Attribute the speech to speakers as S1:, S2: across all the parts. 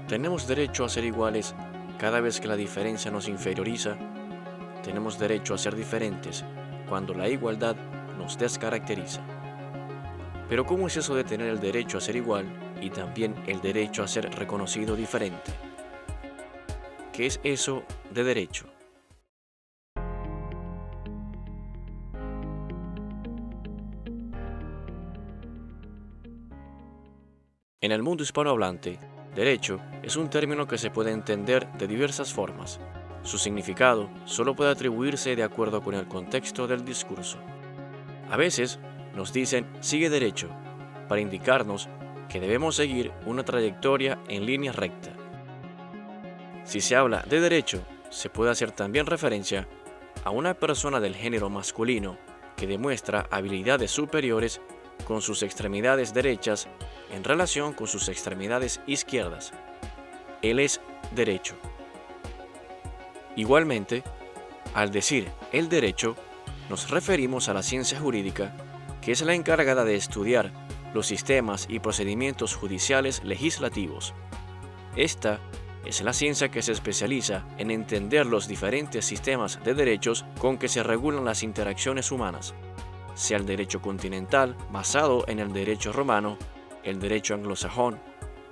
S1: Tenemos derecho a ser iguales cada vez que la diferencia nos inferioriza. Tenemos derecho a ser diferentes cuando la igualdad nos descaracteriza. Pero ¿cómo es eso de tener el derecho a ser igual y también el derecho a ser reconocido diferente? ¿Qué es eso de derecho? En el mundo hispanohablante, derecho es un término que se puede entender de diversas formas. Su significado solo puede atribuirse de acuerdo con el contexto del discurso. A veces nos dicen sigue derecho para indicarnos que debemos seguir una trayectoria en línea recta. Si se habla de derecho, se puede hacer también referencia a una persona del género masculino que demuestra habilidades superiores con sus extremidades derechas en relación con sus extremidades izquierdas. Él es derecho. Igualmente, al decir el derecho, nos referimos a la ciencia jurídica, que es la encargada de estudiar los sistemas y procedimientos judiciales legislativos. Esta es la ciencia que se especializa en entender los diferentes sistemas de derechos con que se regulan las interacciones humanas, sea el derecho continental basado en el derecho romano, el derecho anglosajón,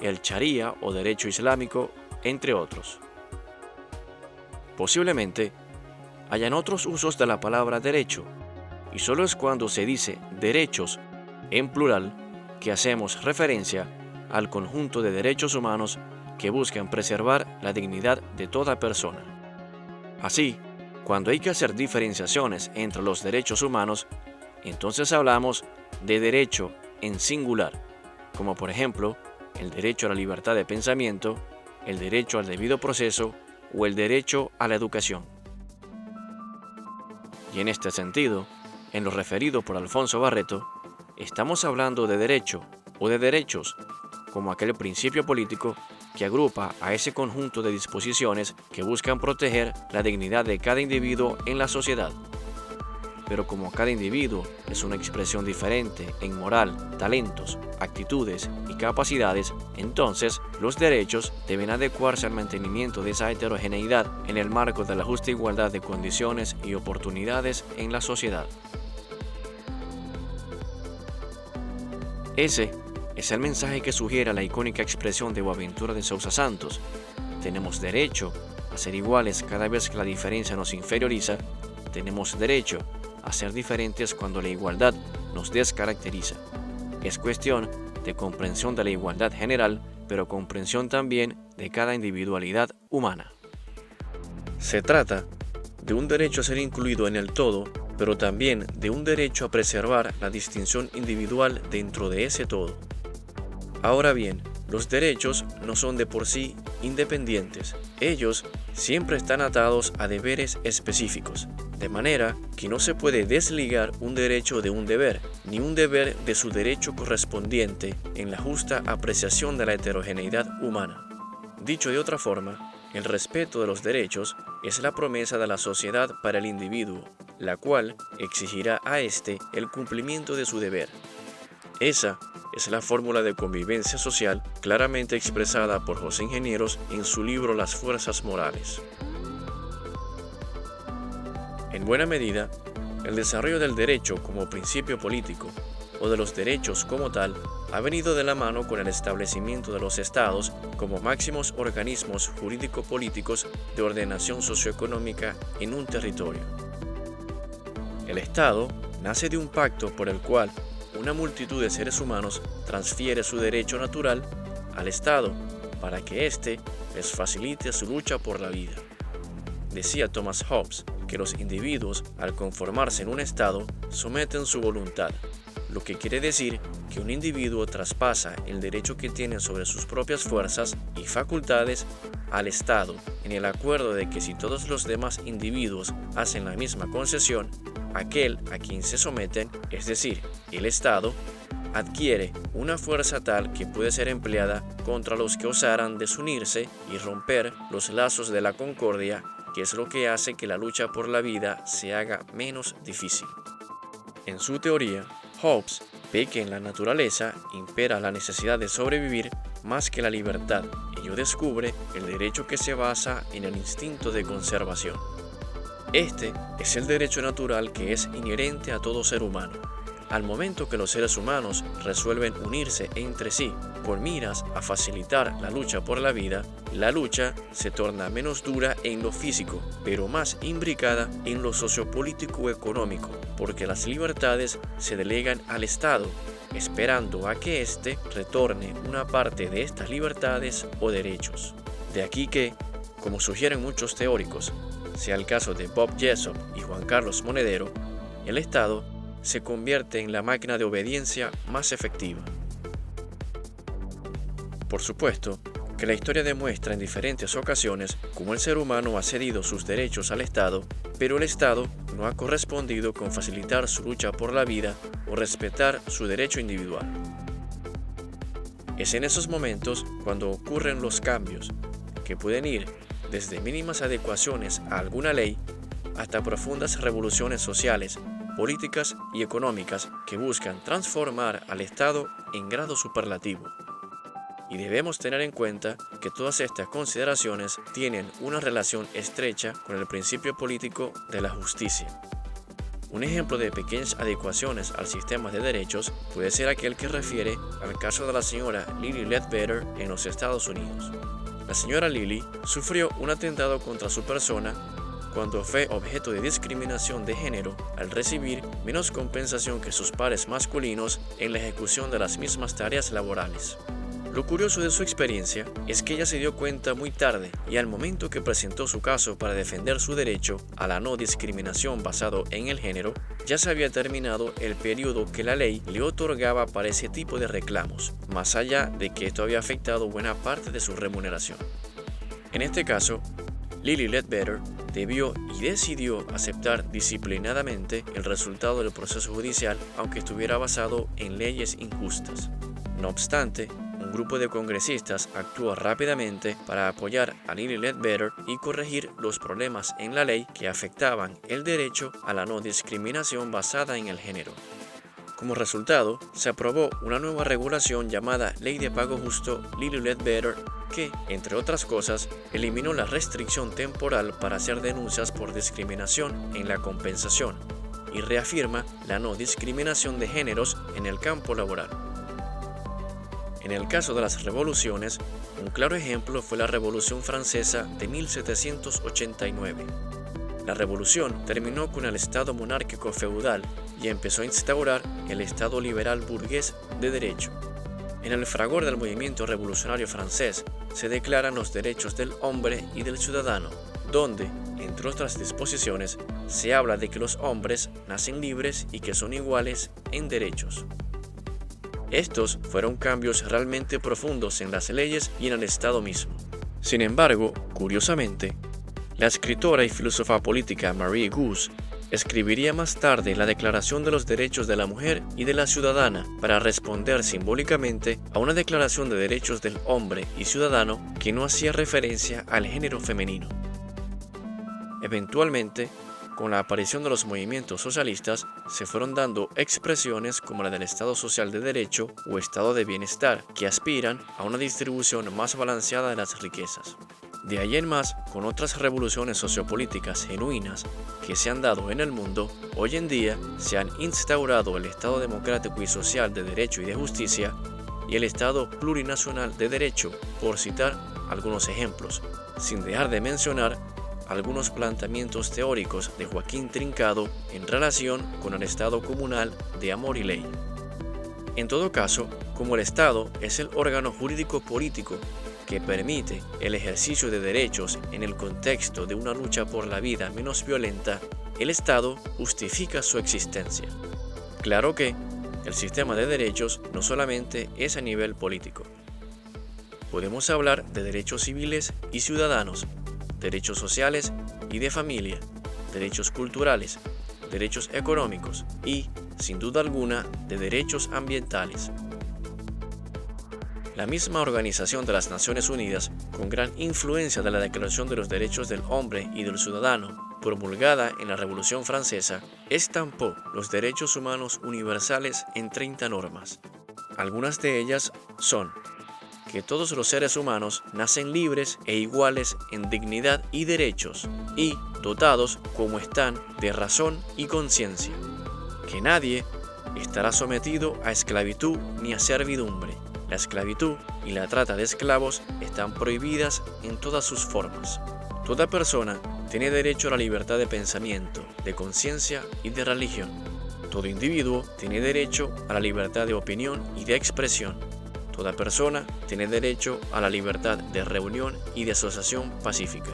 S1: el sharia o derecho islámico, entre otros. Posiblemente hayan otros usos de la palabra derecho, y solo es cuando se dice derechos en plural que hacemos referencia al conjunto de derechos humanos que buscan preservar la dignidad de toda persona. Así, cuando hay que hacer diferenciaciones entre los derechos humanos, entonces hablamos de derecho en singular, como por ejemplo el derecho a la libertad de pensamiento, el derecho al debido proceso o el derecho a la educación. Y en este sentido, en lo referido por Alfonso Barreto, estamos hablando de derecho o de derechos, como aquel principio político que agrupa a ese conjunto de disposiciones que buscan proteger la dignidad de cada individuo en la sociedad. Pero como cada individuo es una expresión diferente en moral, talentos, actitudes y capacidades, entonces los derechos deben adecuarse al mantenimiento de esa heterogeneidad en el marco de la justa igualdad de condiciones y oportunidades en la sociedad. Ese es el mensaje que sugiere la icónica expresión de Boaventura de Sousa Santos: tenemos derecho a ser iguales cada vez que la diferencia nos inferioriza, tenemos derecho a ser diferentes cuando la igualdad nos descaracteriza. Es cuestión de comprensión de la igualdad general, pero comprensión también de cada individualidad humana. Se trata de un derecho a ser incluido en el todo, pero también de un derecho a preservar la distinción individual dentro de ese todo. Ahora bien, los derechos no son de por sí independientes. Ellos siempre están atados a deberes específicos, de manera que no se puede desligar un derecho de un deber, ni un deber de su derecho correspondiente en la justa apreciación de la heterogeneidad humana. Dicho de otra forma, el respeto de los derechos es la promesa de la sociedad para el individuo, la cual exigirá a éste el cumplimiento de su deber. Esa es la fórmula de convivencia social claramente expresada por José Ingenieros en su libro Las fuerzas morales. En buena medida, el desarrollo del derecho como principio político o de los derechos como tal ha venido de la mano con el establecimiento de los estados como máximos organismos jurídico-políticos de ordenación socioeconómica en un territorio. El Estado nace de un pacto por el cual una multitud de seres humanos transfiere su derecho natural al Estado para que éste les facilite su lucha por la vida. Decía Thomas Hobbes que los individuos, al conformarse en un Estado, someten su voluntad, lo que quiere decir que un individuo traspasa el derecho que tiene sobre sus propias fuerzas y facultades al Estado, en el acuerdo de que si todos los demás individuos hacen la misma concesión, aquel a quien se someten, es decir, el Estado, adquiere una fuerza tal que puede ser empleada contra los que osaran desunirse y romper los lazos de la concordia, que es lo que hace que la lucha por la vida se haga menos difícil. En su teoría, Hobbes ve que en la naturaleza impera la necesidad de sobrevivir más que la libertad ello descubre el derecho que se basa en el instinto de conservación. Este es el derecho natural que es inherente a todo ser humano. Al momento que los seres humanos resuelven unirse entre sí con miras a facilitar la lucha por la vida, la lucha se torna menos dura en lo físico, pero más imbricada en lo sociopolítico-económico, porque las libertades se delegan al Estado, esperando a que éste retorne una parte de estas libertades o derechos. De aquí que, como sugieren muchos teóricos, sea el caso de Bob Jessop y Juan Carlos Monedero, el Estado se convierte en la máquina de obediencia más efectiva. Por supuesto, que la historia demuestra en diferentes ocasiones cómo el ser humano ha cedido sus derechos al Estado, pero el Estado no ha correspondido con facilitar su lucha por la vida o respetar su derecho individual. Es en esos momentos cuando ocurren los cambios, que pueden ir desde mínimas adecuaciones a alguna ley hasta profundas revoluciones sociales, políticas y económicas que buscan transformar al Estado en grado superlativo. Y debemos tener en cuenta que todas estas consideraciones tienen una relación estrecha con el principio político de la justicia. Un ejemplo de pequeñas adecuaciones al sistema de derechos puede ser aquel que refiere al caso de la señora Lilly Ledbetter en los Estados Unidos. La señora Lilly sufrió un atentado contra su persona cuando fue objeto de discriminación de género al recibir menos compensación que sus pares masculinos en la ejecución de las mismas tareas laborales. Lo curioso de su experiencia es que ella se dio cuenta muy tarde y al momento que presentó su caso para defender su derecho a la no discriminación basado en el género, ya se había terminado el periodo que la ley le otorgaba para ese tipo de reclamos, más allá de que esto había afectado buena parte de su remuneración. En este caso, Lilly Ledbetter debió y decidió aceptar disciplinadamente el resultado del proceso judicial, aunque estuviera basado en leyes injustas. No obstante, un grupo de congresistas actuó rápidamente para apoyar a Lilly Ledbetter y corregir los problemas en la ley que afectaban el derecho a la no discriminación basada en el género. Como resultado, se aprobó una nueva regulación llamada Ley de Pago Justo Lilly Ledbetter que, entre otras cosas, eliminó la restricción temporal para hacer denuncias por discriminación en la compensación y reafirma la no discriminación de géneros en el campo laboral. En el caso de las revoluciones, un claro ejemplo fue la Revolución Francesa de 1789. La revolución terminó con el Estado monárquico feudal y empezó a instaurar el Estado liberal burgués de derecho. En el fragor del movimiento revolucionario francés se declaran los derechos del hombre y del ciudadano, donde, entre otras disposiciones, se habla de que los hombres nacen libres y que son iguales en derechos. Estos fueron cambios realmente profundos en las leyes y en el Estado mismo. Sin embargo, curiosamente, la escritora y filósofa política Marie Gauss escribiría más tarde la Declaración de los Derechos de la Mujer y de la Ciudadana para responder simbólicamente a una declaración de derechos del hombre y ciudadano que no hacía referencia al género femenino. Eventualmente, con la aparición de los movimientos socialistas, se fueron dando expresiones como la del Estado Social de Derecho o Estado de Bienestar, que aspiran a una distribución más balanceada de las riquezas. De ahí en más, con otras revoluciones sociopolíticas genuinas que se han dado en el mundo, hoy en día se han instaurado el Estado democrático y social de derecho y de justicia y el Estado plurinacional de derecho, por citar algunos ejemplos, sin dejar de mencionar algunos planteamientos teóricos de Joaquín Trincado en relación con el Estado comunal de amor y ley. En todo caso, como el Estado es el órgano jurídico político que permite el ejercicio de derechos en el contexto de una lucha por la vida menos violenta, el Estado justifica su existencia. Claro que el sistema de derechos no solamente es a nivel político. Podemos hablar de derechos civiles y ciudadanos, derechos sociales y de familia, derechos culturales, derechos económicos y, sin duda alguna, de derechos ambientales. La misma Organización de las Naciones Unidas, con gran influencia de la Declaración de los Derechos del Hombre y del Ciudadano, promulgada en la Revolución Francesa, estampó los derechos humanos universales en 30 normas. Algunas de ellas son que todos los seres humanos nacen libres e iguales en dignidad y derechos, y dotados como están de razón y conciencia, que nadie estará sometido a esclavitud ni a servidumbre. La esclavitud y la trata de esclavos están prohibidas en todas sus formas. Toda persona tiene derecho a la libertad de pensamiento, de conciencia y de religión. Todo individuo tiene derecho a la libertad de opinión y de expresión. Toda persona tiene derecho a la libertad de reunión y de asociación pacífica.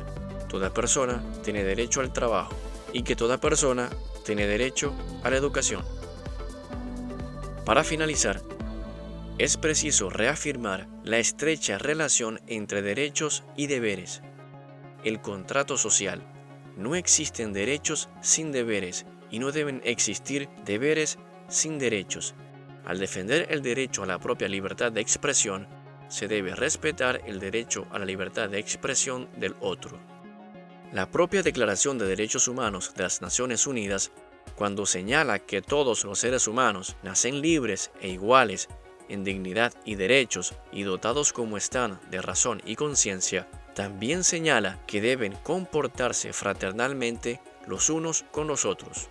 S1: Toda persona tiene derecho al trabajo y que toda persona tiene derecho a la educación. Para finalizar, es preciso reafirmar la estrecha relación entre derechos y deberes. El contrato social. No existen derechos sin deberes y no deben existir deberes sin derechos. Al defender el derecho a la propia libertad de expresión, se debe respetar el derecho a la libertad de expresión del otro. La propia Declaración de Derechos Humanos de las Naciones Unidas, cuando señala que todos los seres humanos nacen libres e iguales en dignidad y derechos y dotados como están de razón y conciencia, también señala que deben comportarse fraternalmente los unos con los otros.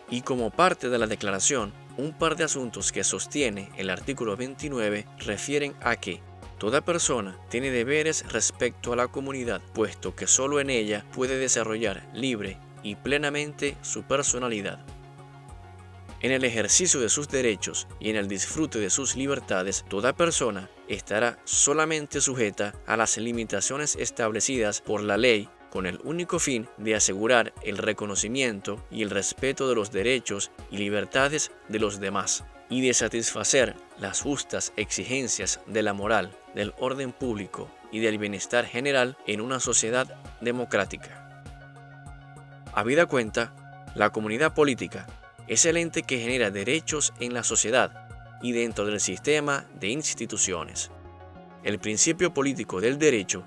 S1: Y como parte de la declaración, un par de asuntos que sostiene el artículo 29 refieren a que toda persona tiene deberes respecto a la comunidad, puesto que solo en ella puede desarrollar libre y plenamente su personalidad. En el ejercicio de sus derechos y en el disfrute de sus libertades, toda persona estará solamente sujeta a las limitaciones establecidas por la ley, con el único fin de asegurar el reconocimiento y el respeto de los derechos y libertades de los demás, y de satisfacer las justas exigencias de la moral, del orden público y del bienestar general en una sociedad democrática. Habida cuenta, la comunidad política es el ente que genera derechos en la sociedad y dentro del sistema de instituciones. El principio político del derecho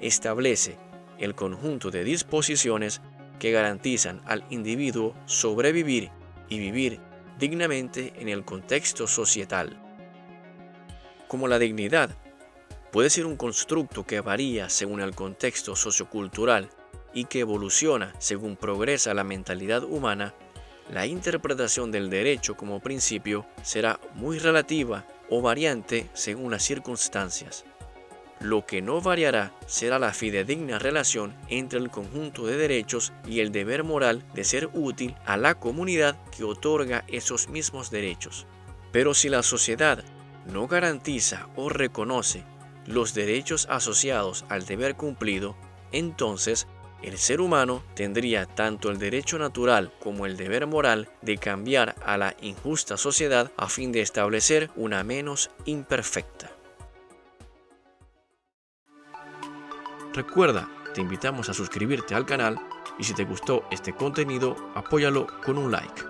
S1: establece el conjunto de disposiciones que garantizan al individuo sobrevivir y vivir dignamente en el contexto societal. Como la dignidad puede ser un constructo que varía según el contexto sociocultural y que evoluciona según progresa la mentalidad humana, la interpretación del derecho como principio será muy relativa o variante según las circunstancias. Lo que no variará será la fidedigna relación entre el conjunto de derechos y el deber moral de ser útil a la comunidad que otorga esos mismos derechos. Pero si la sociedad no garantiza o reconoce los derechos asociados al deber cumplido, entonces el ser humano tendría tanto el derecho natural como el deber moral de cambiar a la injusta sociedad a fin de establecer una menos imperfecta. Recuerda, te invitamos a suscribirte al canal y si te gustó este contenido, apóyalo con un like.